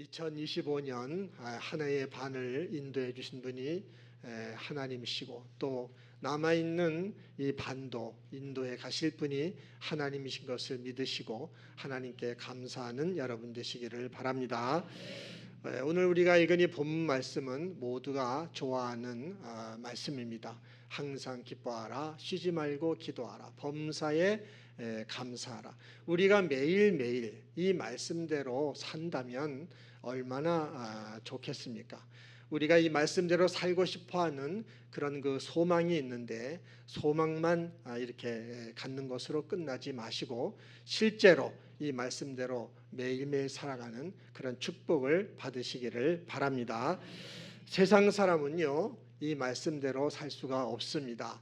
2025년 한 해의 반을 인도해 주신 분이 하나님이시고, 또 남아있는 이 반도 인도에 가실 분이 하나님이신 것을 믿으시고 하나님께 감사하는 여러분 되시기를 바랍니다. 오늘 우리가 읽은 이 본문 말씀은 모두가 좋아하는 말씀입니다. 항상 기뻐하라, 쉬지 말고 기도하라, 범사에 감사하라. 우리가 매일매일 이 말씀대로 산다면 얼마나 좋겠습니까? 우리가 이 말씀대로 살고 싶어하는 그런 그 소망이 있는데, 소망만 이렇게 갖는 것으로 끝나지 마시고 실제로 이 말씀대로 매일매일 살아가는 그런 축복을 받으시기를 바랍니다. 세상 사람은요, 이 말씀대로 살 수가 없습니다.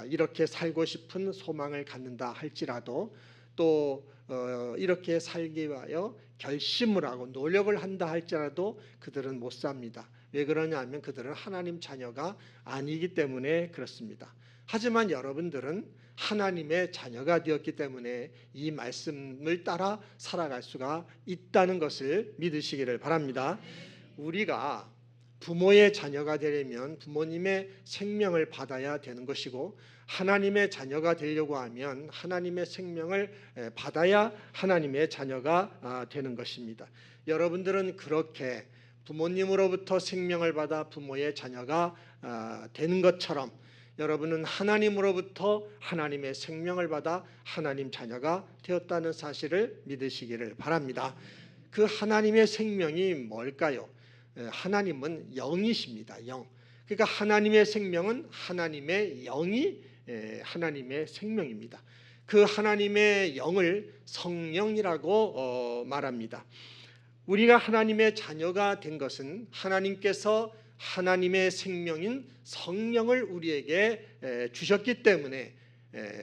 이렇게 살고 싶은 소망을 갖는다 할지라도, 또 이렇게 살기 위하여 결심을 하고 노력을 한다 할지라도 그들은 못 삽니다. 왜 그러냐 하면 그들은 하나님 자녀가 아니기 때문에 그렇습니다. 하지만 여러분들은 하나님의 자녀가 되었기 때문에 이 말씀을 따라 살아갈 수가 있다는 것을 믿으시기를 바랍니다. 우리가 부모의 자녀가 되려면 부모님의 생명을 받아야 되는 것이고, 하나님의 자녀가 되려고 하면 하나님의 생명을 받아야 하나님의 자녀가 되는 것입니다. 여러분들은 그렇게 부모님으로부터 생명을 받아 부모의 자녀가 되는 것처럼 여러분은 하나님으로부터 하나님의 생명을 받아 하나님 자녀가 되었다는 사실을 믿으시기를 바랍니다. 그 하나님의 생명이 뭘까요? 하나님은 영이십니다. 영. 그러니까 하나님의 생명은 하나님의 영이 하나님의 생명입니다. 그 하나님의 영을 성령이라고 말합니다. 우리가 하나님의 자녀가 된 것은 하나님께서 하나님의 생명인 성령을 우리에게 주셨기 때문에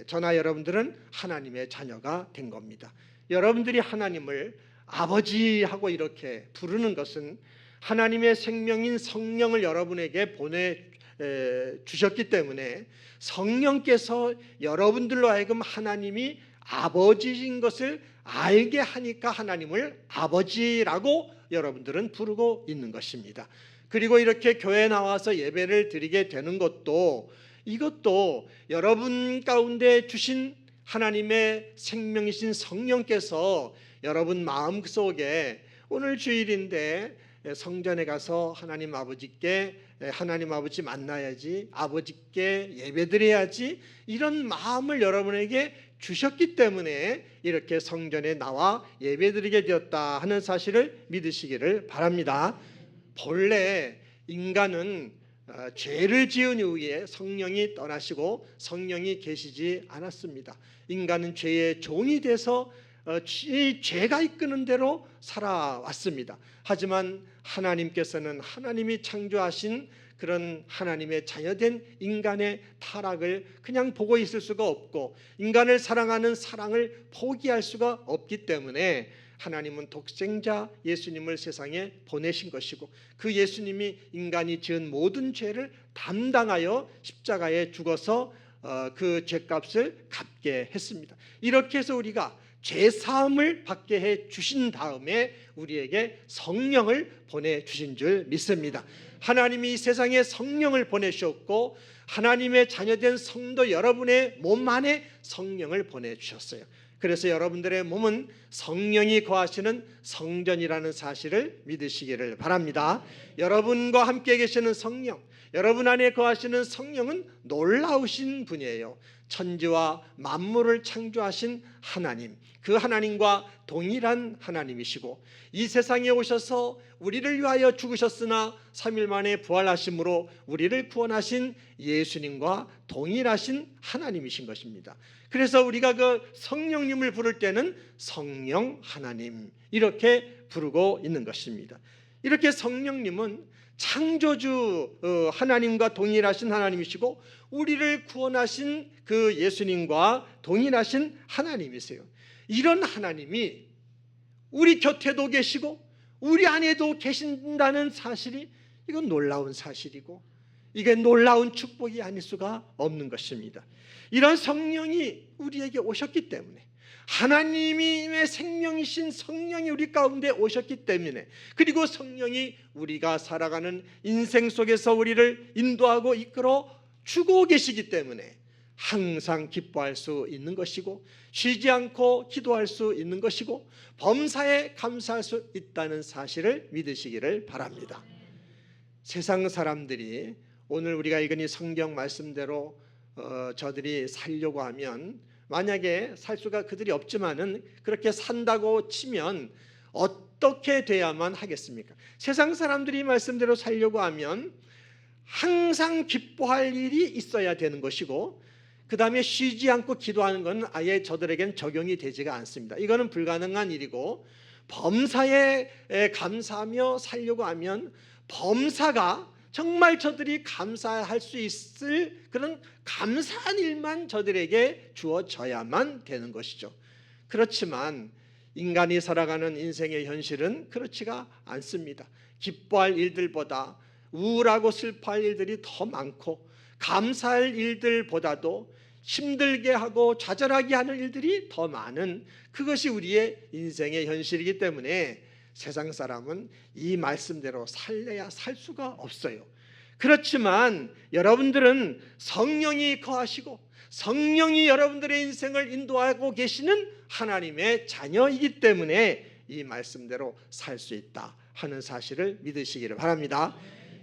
저나 여러분들은 하나님의 자녀가 된 겁니다. 여러분들이 하나님을 아버지하고 이렇게 부르는 것은 하나님의 생명인 성령을 여러분에게 보내주셨기 때문에, 성령께서 여러분들로 하여금 하나님이 아버지인 것을 알게 하니까 하나님을 아버지라고 여러분들은 부르고 있는 것입니다. 그리고 이렇게 교회에 나와서 예배를 드리게 되는 것도, 이것도 여러분 가운데 주신 하나님의 생명이신 성령께서 여러분 마음속에 오늘 주일인데 성전에 가서 하나님 아버지께 하나님 아버지 만나야지, 아버지께 예배드려야지, 이런 마음을 여러분에게 주셨기 때문에 이렇게 성전에 나와 예배드리게 되었다 하는 사실을 믿으시기를 바랍니다. 본래 인간은 죄를 지은 이후에 성령이 떠나시고 성령이 계시지 않았습니다. 인간은 죄의 종이 돼서 죄가 이끄는 대로 살아왔습니다. 하지만 하나님께서는 하나님이 창조하신 그런 하나님의 자녀된 인간의 타락을 그냥 보고 있을 수가 없고, 인간을 사랑하는 사랑을 포기할 수가 없기 때문에 하나님은 독생자 예수님을 세상에 보내신 것이고, 그 예수님이 인간이 지은 모든 죄를 담당하여 십자가에 죽어서 그 죄값을 갚게 했습니다. 이렇게 해서 우리가 죄사함을 받게 해 주신 다음에 우리에게 성령을 보내주신 줄 믿습니다. 하나님이 이 세상에 성령을 보내셨고, 하나님의 자녀된 성도 여러분의 몸 안에 성령을 보내주셨어요. 그래서 여러분들의 몸은 성령이 거하시는 성전이라는 사실을 믿으시기를 바랍니다. 여러분과 함께 계시는 성령, 여러분 안에 거하시는 성령은 놀라우신 분이에요. 천지와 만물을 창조하신 하나님, 그 하나님과 동일한 하나님이시고, 이 세상에 오셔서 우리를 위하여 죽으셨으나 3일 만에 부활하심으로 우리를 구원하신 예수님과 동일하신 하나님이신 것입니다. 그래서 우리가 그 성령님을 부를 때는 성령 하나님 이렇게 부르고 있는 것입니다. 이렇게 성령님은 창조주 하나님과 동일하신 하나님이시고, 우리를 구원하신 그 예수님과 동일하신 하나님이세요. 이런 하나님이 우리 곁에도 계시고 우리 안에도 계신다는 사실이, 이건 놀라운 사실이고, 이게 놀라운 축복이 아닐 수가 없는 것입니다. 이런 성령이 우리에게 오셨기 때문에, 하나님의 생명이신 성령이 우리 가운데 오셨기 때문에, 그리고 성령이 우리가 살아가는 인생 속에서 우리를 인도하고 이끌어 주고 계시기 때문에 항상 기뻐할 수 있는 것이고, 쉬지 않고 기도할 수 있는 것이고, 범사에 감사할 수 있다는 사실을 믿으시기를 바랍니다. 세상 사람들이 오늘 우리가 읽은 이 성경 말씀대로 저들이 살려고 하면, 만약에 살 수가 그들이 없지만은 그렇게 산다고 치면 어떻게 돼야만 하겠습니까? 세상 사람들이 말씀대로 살려고 하면 항상 기뻐할 일이 있어야 되는 것이고, 그 다음에 쉬지 않고 기도하는 것은 아예 저들에겐 적용이 되지가 않습니다. 이거는 불가능한 일이고, 범사에 감사하며 살려고 하면 범사가 정말 저들이 감사할 수 있을 그런 감사한 일만 저들에게 주어져야만 되는 것이죠. 그렇지만 인간이 살아가는 인생의 현실은 그렇지가 않습니다. 기뻐할 일들보다 우울하고 슬퍼할 일들이 더 많고, 감사할 일들보다도 힘들게 하고 좌절하게 하는 일들이 더 많은, 그것이 우리의 인생의 현실이기 때문에 세상 사람은 이 말씀대로 살래야 살 수가 없어요. 그렇지만 여러분들은 성령이 거하시고 성령이 여러분들의 인생을 인도하고 계시는 하나님의 자녀이기 때문에 이 말씀대로 살 수 있다 하는 사실을 믿으시기를 바랍니다.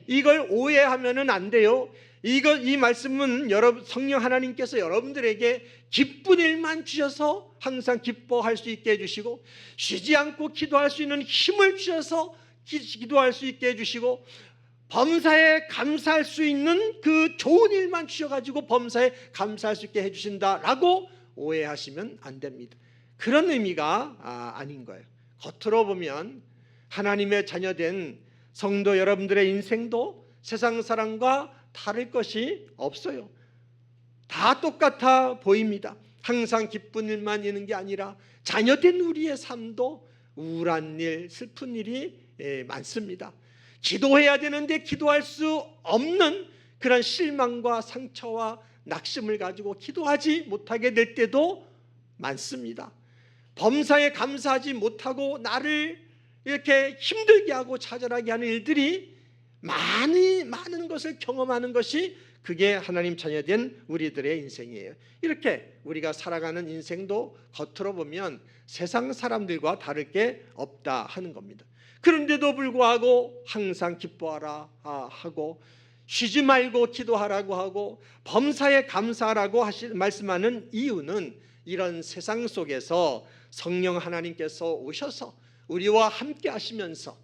이걸 오해하면 안 돼요. 이 말씀은 성령 하나님께서 여러분들에게 기쁜 일만 주셔서 항상 기뻐할 수 있게 해주시고, 쉬지 않고 기도할 수 있는 힘을 주셔서 기도할 수 있게 해주시고, 범사에 감사할 수 있는 그 좋은 일만 주셔가지고 범사에 감사할 수 있게 해주신다라고 오해하시면 안 됩니다. 그런 의미가 아닌 거예요. 겉으로 보면 하나님의 자녀된 성도 여러분들의 인생도 세상 사람과 다를 것이 없어요. 다 똑같아 보입니다. 항상 기쁜 일만 있는 게 아니라 자녀된 우리의 삶도 우울한 일, 슬픈 일이 많습니다. 기도해야 되는데 기도할 수 없는 그런 실망과 상처와 낙심을 가지고 기도하지 못하게 될 때도 많습니다. 범사에 감사하지 못하고 나를 이렇게 힘들게 하고 좌절하게 하는 일들이 많은 것을 경험하는 것이, 그게 하나님 자녀된 우리들의 인생이에요. 이렇게 우리가 살아가는 인생도 겉으로 보면 세상 사람들과 다를 게 없다 하는 겁니다. 그런데도 불구하고 항상 기뻐하라 하고, 쉬지 말고 기도하라고 하고, 범사에 감사하라고 말씀하는 이유는, 이런 세상 속에서 성령 하나님께서 오셔서 우리와 함께 하시면서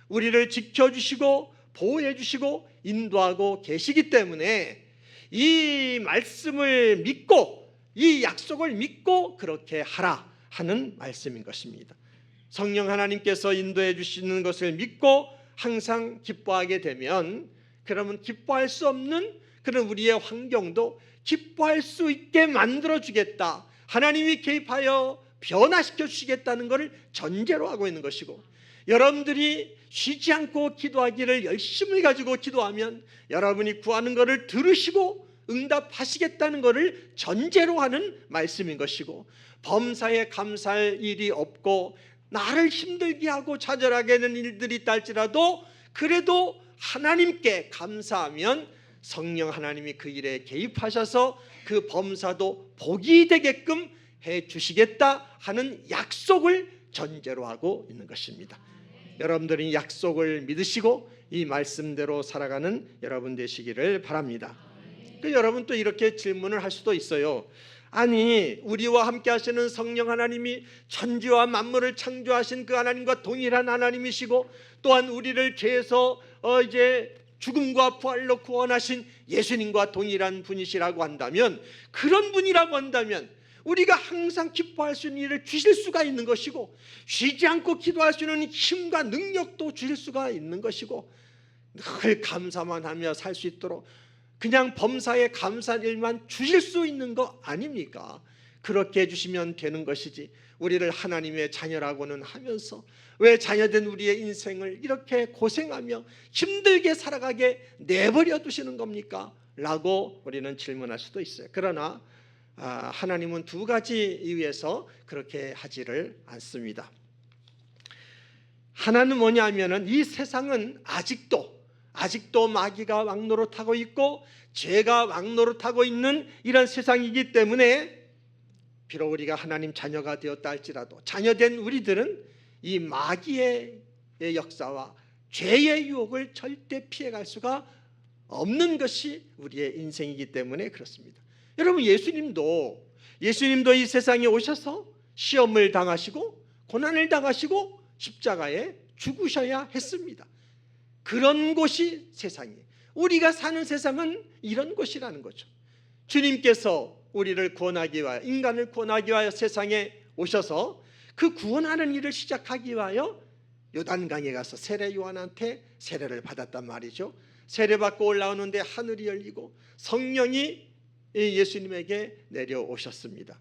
우리를 지켜주시고 보호해 주시고 인도하고 계시기 때문에, 이 말씀을 믿고 이 약속을 믿고 그렇게 하라 하는 말씀인 것입니다. 성령 하나님께서 인도해 주시는 것을 믿고 항상 기뻐하게 되면, 그러면 기뻐할 수 없는 그런 우리의 환경도 기뻐할 수 있게 만들어 주겠다, 하나님이 개입하여 변화시켜 주시겠다는 것을 전제로 하고 있는 것이고, 여러분들이 쉬지 않고 기도하기를 열심을 가지고 기도하면 여러분이 구하는 것을 들으시고 응답하시겠다는 것을 전제로 하는 말씀인 것이고, 범사에 감사할 일이 없고 나를 힘들게 하고 좌절하게 하는 일들이 있다 할지라도 그래도 하나님께 감사하면 성령 하나님이 그 일에 개입하셔서 그 범사도 복이 되게끔 해 주시겠다 하는 약속을 전제로 하고 있는 것입니다. 여러분들이 약속을 믿으시고 이 말씀대로 살아가는 여러분 되시기를 바랍니다. 여러분 또 이렇게 질문을 할 수도 있어요. 아니, 우리와 함께 하시는 성령 하나님이 천지와 만물을 창조하신 그 하나님과 동일한 하나님이시고, 또한 우리를 죄에서 이제 죽음과 부활로 구원하신 예수님과 동일한 분이시라고 한다면, 그런 분이라고 한다면 우리가 항상 기뻐할 수 있는 일을 주실 수가 있는 것이고, 쉬지 않고 기도할 수 있는 힘과 능력도 주실 수가 있는 것이고, 늘 감사만 하며 살 수 있도록 그냥 범사에 감사한 일만 주실 수 있는 거 아닙니까? 그렇게 해주시면 되는 것이지, 우리를 하나님의 자녀라고는 하면서 왜 자녀된 우리의 인생을 이렇게 고생하며 힘들게 살아가게 내버려 두시는 겁니까? 라고 우리는 질문할 수도 있어요. 그러나 하나님은 두 가지 이유에서 그렇게 하지를 않습니다. 하나는 뭐냐면은 이 세상은 아직도 마귀가 왕노릇하고 있고 죄가 왕노릇하고 있는 이런 세상이기 때문에 비록 우리가 하나님 자녀가 되었다 할지라도 자녀된 우리들은 이 마귀의 역사와 죄의 유혹을 절대 피해갈 수가 없는 것이 우리의 인생이기 때문에 그렇습니다. 여러분, 예수님도 이 세상에 오셔서 시험을 당하시고 고난을 당하시고 십자가에 죽으셔야 했습니다. 그런 곳이 세상이에요. 우리가 사는 세상은 이런 곳이라는 거죠. 주님께서 우리를 구원하기 위하여, 인간을 구원하기 위하여 세상에 오셔서 그 구원하는 일을 시작하기 위하여 요단강에 가서 세례 요한한테 세례를 받았단 말이죠. 세례받고 올라오는데 하늘이 열리고 성령이 예수님에게 내려오셨습니다.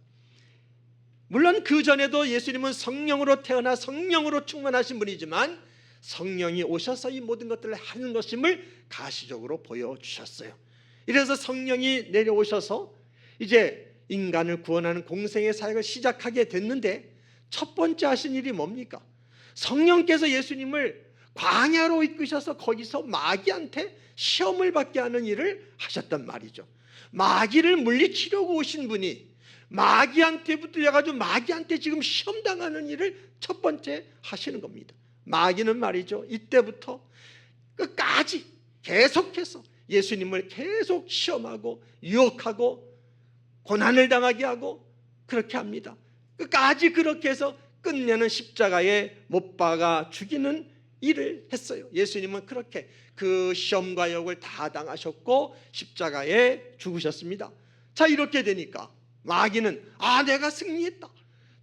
물론 그 전에도 예수님은 성령으로 태어나 성령으로 충만하신 분이지만 성령이 오셔서 이 모든 것들을 하는 것임을 가시적으로 보여주셨어요. 이래서 성령이 내려오셔서 이제 인간을 구원하는 공생의 사역을 시작하게 됐는데 첫 번째 하신 일이 뭡니까? 성령께서 예수님을 광야로 이끄셔서 거기서 마귀한테 시험을 받게 하는 일을 하셨단 말이죠. 마귀를 물리치려고 오신 분이 마귀한테 붙들려가지고 마귀한테 지금 시험당하는 일을 첫 번째 하시는 겁니다. 마귀는 말이죠, 이때부터 끝까지 계속해서 예수님을 계속 시험하고 유혹하고 고난을 당하게 하고 그렇게 합니다. 끝까지 그렇게 해서 끝내는 십자가에 못 박아 죽이는 일을 했어요. 예수님은 그렇게 그 시험과 유혹을 다 당하셨고 십자가에 죽으셨습니다. 자, 이렇게 되니까 마귀는 내가 승리했다,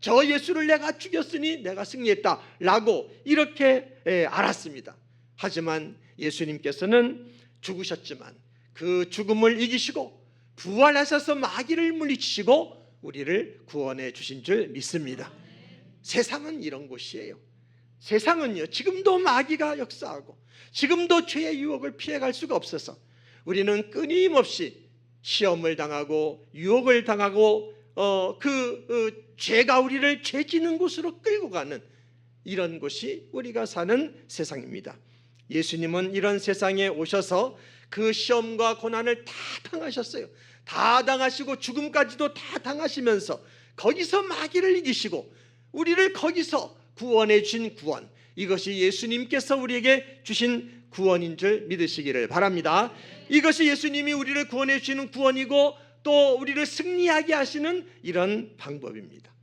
저 예수를 내가 죽였으니 내가 승리했다 라고 이렇게 알았습니다. 하지만 예수님께서는 죽으셨지만 그 죽음을 이기시고 부활하셔서 마귀를 물리치시고 우리를 구원해 주신 줄 믿습니다. 세상은 이런 곳이에요. 세상은요, 지금도 마귀가 역사하고 지금도 죄의 유혹을 피해갈 수가 없어서 우리는 끊임없이 시험을 당하고 유혹을 당하고 죄가 우리를 죄 짓는 곳으로 끌고 가는 이런 곳이 우리가 사는 세상입니다. 예수님은 이런 세상에 오셔서 그 시험과 고난을 다 당하셨어요. 다 당하시고 죽음까지도 다 당하시면서 거기서 마귀를 이기시고 우리를 거기서 구원해 주신 구원, 이것이 예수님께서 우리에게 주신 구원인 줄 믿으시기를 바랍니다. 이것이 예수님이 우리를 구원해 주시는 구원이고 또 우리를 승리하게 하시는 이런 방법입니다.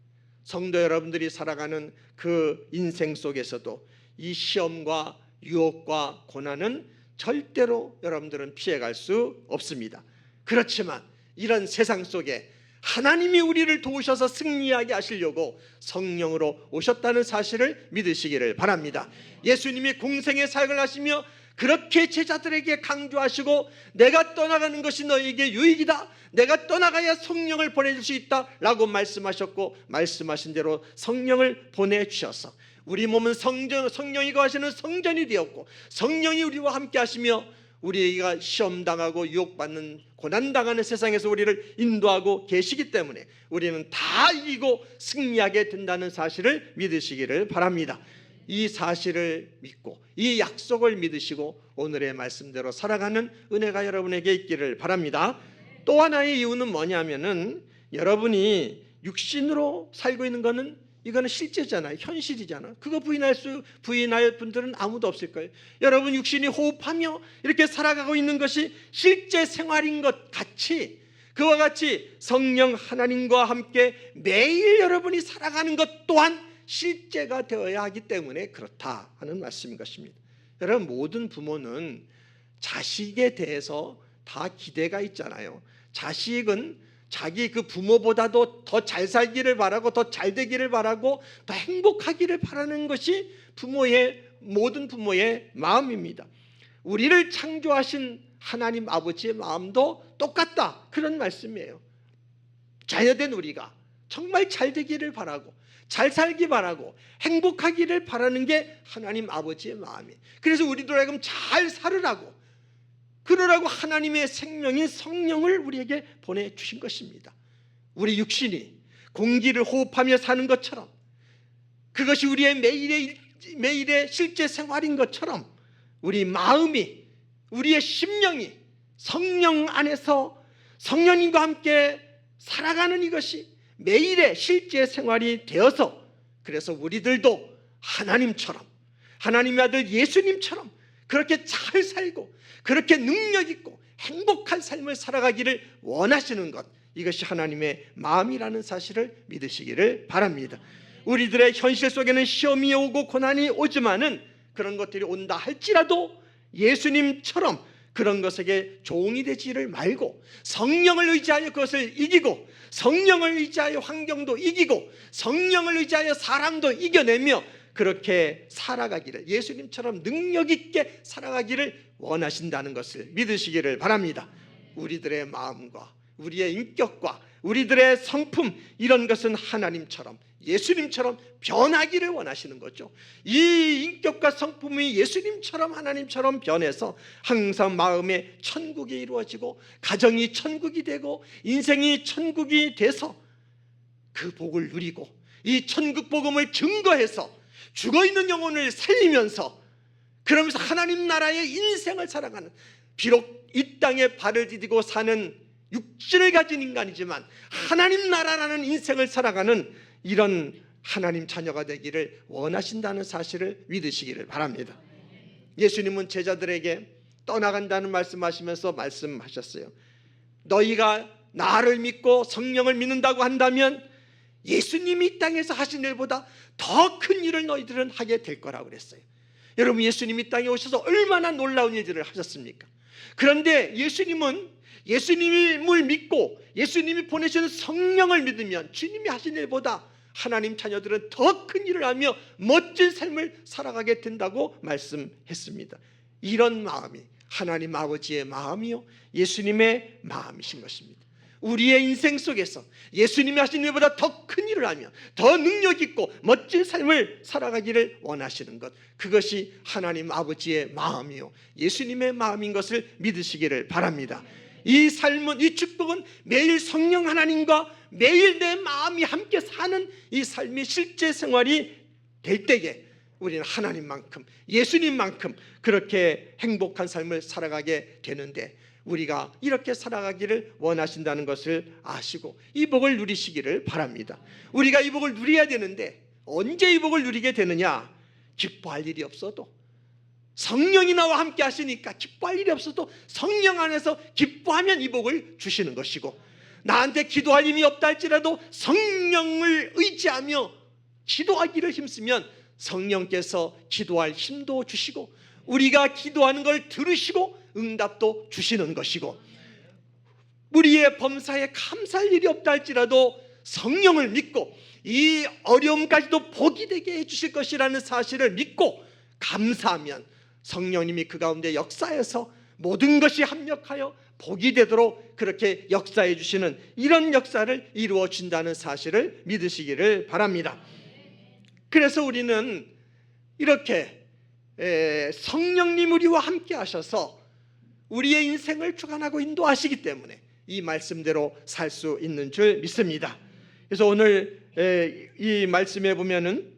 성도 여러분들이 살아가는 그 인생 속에서도 이 시험과 유혹과 고난은 절대로 여러분들은 피해갈 수 없습니다. 그렇지만 이런 세상 속에 하나님이 우리를 도우셔서 승리하게 하시려고 성령으로 오셨다는 사실을 믿으시기를 바랍니다. 예수님이 공생의 사역을 하시며 그렇게 제자들에게 강조하시고 내가 떠나가는 것이 너희에게 유익이다, 내가 떠나가야 성령을 보내줄 수 있다 라고 말씀하셨고 말씀하신 대로 성령을 보내주셔서 우리 몸은 성령이 거하시는 성전이 되었고 성령이 우리와 함께 하시며 우리가 시험당하고 유혹받는 고난당하는 세상에서 우리를 인도하고 계시기 때문에 우리는 다 이기고 승리하게 된다는 사실을 믿으시기를 바랍니다. 이 사실을 믿고 이 약속을 믿으시고 오늘의 말씀대로 살아가는 은혜가 여러분에게 있기를 바랍니다. 또 하나의 이유는 뭐냐면은 여러분이 육신으로 살고 있는 거는 이거는 실제잖아요. 현실이잖아. 그거 부인할 분들은 아무도 없을 거예요. 여러분 육신이 호흡하며 이렇게 살아가고 있는 것이 실제 생활인 것 같이 그와 같이 성령 하나님과 함께 매일 여러분이 살아가는 것 또한 실제가 되어야 하기 때문에 그렇다 하는 말씀인 것입니다. 여러분 모든 부모는 자식에 대해서 다 기대가 있잖아요. 자식은 자기 그 부모보다도 더 잘 살기를 바라고 더 잘 되기를 바라고 더 행복하기를 바라는 것이 모든 부모의 마음입니다. 우리를 창조하신 하나님 아버지의 마음도 똑같다 그런 말씀이에요. 자녀된 우리가 정말 잘 되기를 바라고 잘 살기 바라고 행복하기를 바라는 게 하나님 아버지의 마음이에요. 그래서 우리도 하여금 잘 살으라고 그러라고 하나님의 생명인 성령을 우리에게 보내주신 것입니다. 우리 육신이 공기를 호흡하며 사는 것처럼, 그것이 우리의 매일의 실제 생활인 것처럼 우리 마음이, 우리의 심령이 성령 안에서 성령님과 함께 살아가는 이것이 매일의 실제 생활이 되어서, 그래서 우리들도 하나님처럼, 하나님의 아들 예수님처럼 그렇게 잘 살고 그렇게 능력 있고 행복한 삶을 살아가기를 원하시는 것, 이것이 하나님의 마음이라는 사실을 믿으시기를 바랍니다. 우리들의 현실 속에는 시험이 오고 고난이 오지만은 그런 것들이 온다 할지라도 예수님처럼 그런 것에게 종이 되지를 말고 성령을 의지하여 그것을 이기고, 성령을 의지하여 환경도 이기고, 성령을 의지하여 사람도 이겨내며 그렇게 살아가기를, 예수님처럼 능력 있게 살아가기를 원하신다는 것을 믿으시기를 바랍니다. 우리들의 마음과 우리의 인격과 우리들의 성품, 이런 것은 하나님처럼, 예수님처럼 변하기를 원하시는 거죠. 이 인격과 성품이 예수님처럼, 하나님처럼 변해서 항상 마음에 천국이 이루어지고 가정이 천국이 되고 인생이 천국이 돼서 그 복을 누리고 이 천국 복음을 증거해서 죽어있는 영혼을 살리면서, 그러면서 하나님 나라의 인생을 살아가는, 비록 이 땅에 발을 디디고 사는 육신을 가진 인간이지만 하나님 나라라는 인생을 살아가는 이런 하나님 자녀가 되기를 원하신다는 사실을 믿으시기를 바랍니다. 예수님은 제자들에게 떠나간다는 말씀하시면서 말씀하셨어요. 너희가 나를 믿고 성령을 믿는다고 한다면 예수님이 이 땅에서 하신 일보다 더 큰 일을 너희들은 하게 될 거라고 그랬어요. 여러분, 예수님이 이 땅에 오셔서 얼마나 놀라운 일들을 하셨습니까? 그런데 예수님은 예수님을 믿고 예수님이 보내시는 성령을 믿으면 주님이 하신 일보다 하나님 자녀들은 더 큰 일을 하며 멋진 삶을 살아가게 된다고 말씀했습니다. 이런 마음이 하나님 아버지의 마음이요 예수님의 마음이신 것입니다. 우리의 인생 속에서 예수님이 하신 일보다 더 큰 일을 하며 더 능력 있고 멋진 삶을 살아가기를 원하시는 것, 그것이 하나님 아버지의 마음이요 예수님의 마음인 것을 믿으시기를 바랍니다. 이 삶은, 이 축복은 매일 성령 하나님과 매일 내 마음이 함께 사는 이 삶이 실제 생활이 될 때에 우리는 하나님만큼, 예수님만큼 그렇게 행복한 삶을 살아가게 되는데, 우리가 이렇게 살아가기를 원하신다는 것을 아시고 이 복을 누리시기를 바랍니다. 우리가 이 복을 누려야 되는데 언제 이 복을 누리게 되느냐? 기뻐할 일이 없어도, 성령이 나와 함께 하시니까 기뻐할 일이 없어도 성령 안에서 기뻐하면 이 복을 주시는 것이고, 나한테 기도할 힘이 없다 할지라도 성령을 의지하며 기도하기를 힘쓰면 성령께서 기도할 힘도 주시고 우리가 기도하는 걸 들으시고 응답도 주시는 것이고, 우리의 범사에 감사할 일이 없다 할지라도 성령을 믿고 이 어려움까지도 복이 되게 해주실 것이라는 사실을 믿고 감사하면 성령님이 그 가운데 역사해서 모든 것이 합력하여 복이 되도록 그렇게 역사해 주시는 이런 역사를 이루어 준다는 사실을 믿으시기를 바랍니다. 그래서 우리는 이렇게 성령님 우리와 함께 하셔서 우리의 인생을 주관하고 인도하시기 때문에 이 말씀대로 살 수 있는 줄 믿습니다. 그래서 오늘 이 말씀에 보면은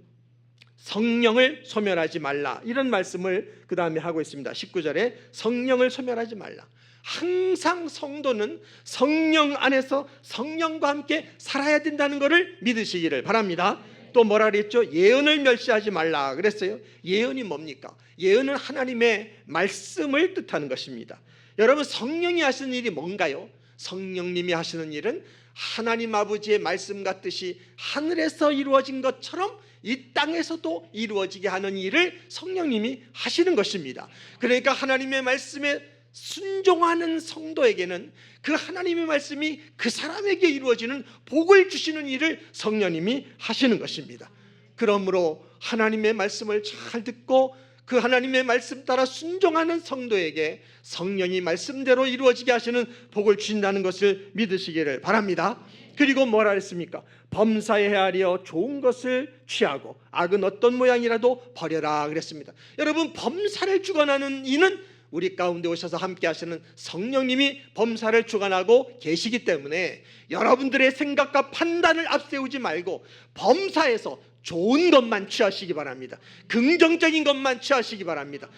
성령을 소멸하지 말라, 이런 말씀을 그 다음에 하고 있습니다. 19절에 성령을 소멸하지 말라. 항상 성도는 성령 안에서 성령과 함께 살아야 된다는 것을 믿으시기를 바랍니다. 또 뭐라 그랬죠? 예언을 멸시하지 말라 그랬어요. 예언이 뭡니까? 예언은 하나님의 말씀을 뜻하는 것입니다. 여러분, 성령이 하시는 일이 뭔가요? 성령님이 하시는 일은 하나님 아버지의 말씀 같듯이 하늘에서 이루어진 것처럼 이 땅에서도 이루어지게 하는 일을 성령님이 하시는 것입니다. 그러니까 하나님의 말씀에 순종하는 성도에게는 그 하나님의 말씀이 그 사람에게 이루어지는 복을 주시는 일을 성령님이 하시는 것입니다. 그러므로 하나님의 말씀을 잘 듣고 그 하나님의 말씀 따라 순종하는 성도에게 성령이 말씀대로 이루어지게 하시는 복을 주신다는 것을 믿으시기를 바랍니다. 그리고 뭐라 했습니까? 범사에 헤아려 좋은 것을 취하고 악은 어떤 모양이라도 버려라 그랬습니다. 여러분, 범사를 주관하는 이는 우리 가운데 오셔서 함께 하시는 성령님이 범사를 주관하고 계시기 때문에 여러분들의 생각과 판단을 앞세우지 말고 범사에서 좋은 것만 취하시기 바랍니다. 긍정적인 것만 취하시기 바랍니다.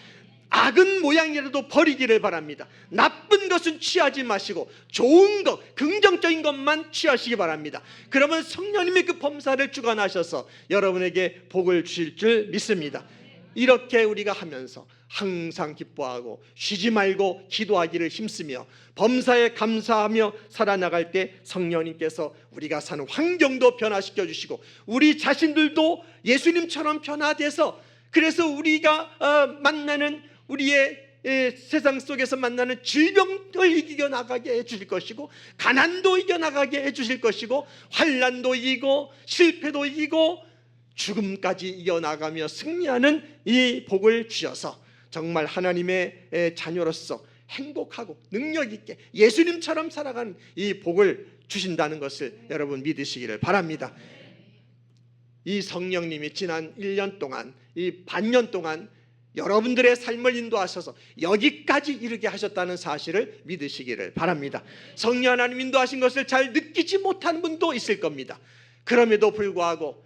악은 모양이라도 버리기를 바랍니다. 나쁜 것은 취하지 마시고 좋은 것, 긍정적인 것만 취하시기 바랍니다. 그러면 성령님이 그 범사를 주관하셔서 여러분에게 복을 주실 줄 믿습니다. 이렇게 우리가 하면서 항상 기뻐하고 쉬지 말고 기도하기를 힘쓰며 범사에 감사하며 살아나갈 때 성령님께서 우리가 사는 환경도 변화시켜 주시고 우리 자신들도 예수님처럼 변화돼서 그래서 우리가 만나는 우리의 세상 속에서 만나는 질병을 이겨나가게 해주실 것이고 가난도 이겨나가게 해주실 것이고 환난도 이기고 실패도 이기고 죽음까지 이겨나가며 승리하는 이 복을 주셔서 정말 하나님의 자녀로서 행복하고 능력 있게 예수님처럼 살아가는 이 복을 주신다는 것을 여러분 믿으시기를 바랍니다. 이 성령님이 지난 1년 동안 이 반년 동안 여러분들의 삶을 인도하셔서 여기까지 이르게 하셨다는 사실을 믿으시기를 바랍니다. 성령 하나님 인도하신 것을 잘 느끼지 못하는 분도 있을 겁니다. 그럼에도 불구하고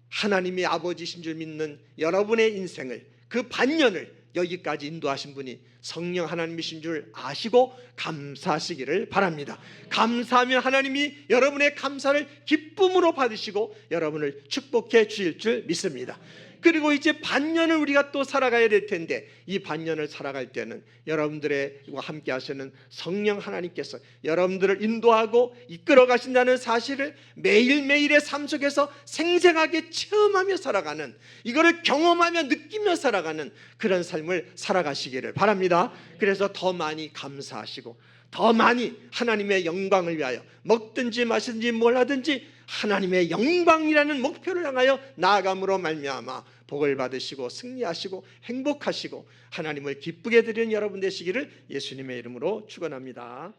하나님이 아버지신 줄 믿는 여러분의 인생을 그 반년을 여기까지 인도하신 분이 성령 하나님이신 줄 아시고 감사하시기를 바랍니다. 감사하면 하나님이 여러분의 감사를 기쁨으로 받으시고 여러분을 축복해 주실 줄 믿습니다. 그리고 이제 반년을 우리가 또 살아가야 될 텐데 이 반년을 살아갈 때는 여러분들과 함께 하시는 성령 하나님께서 여러분들을 인도하고 이끌어 가신다는 사실을 매일매일의 삶 속에서 생생하게 체험하며 살아가는, 이거를 경험하며 느끼며 살아가는 그런 삶을 살아가시기를 바랍니다. 그래서 더 많이 감사하시고 더 많이 하나님의 영광을 위하여 먹든지 마시든지 뭘 하든지 하나님의 영광이라는 목표를 향하여 나아감으로 말미암아 복을 받으시고 승리하시고 행복하시고 하나님을 기쁘게 드리는 여러분 되시기를 예수님의 이름으로 축원합니다.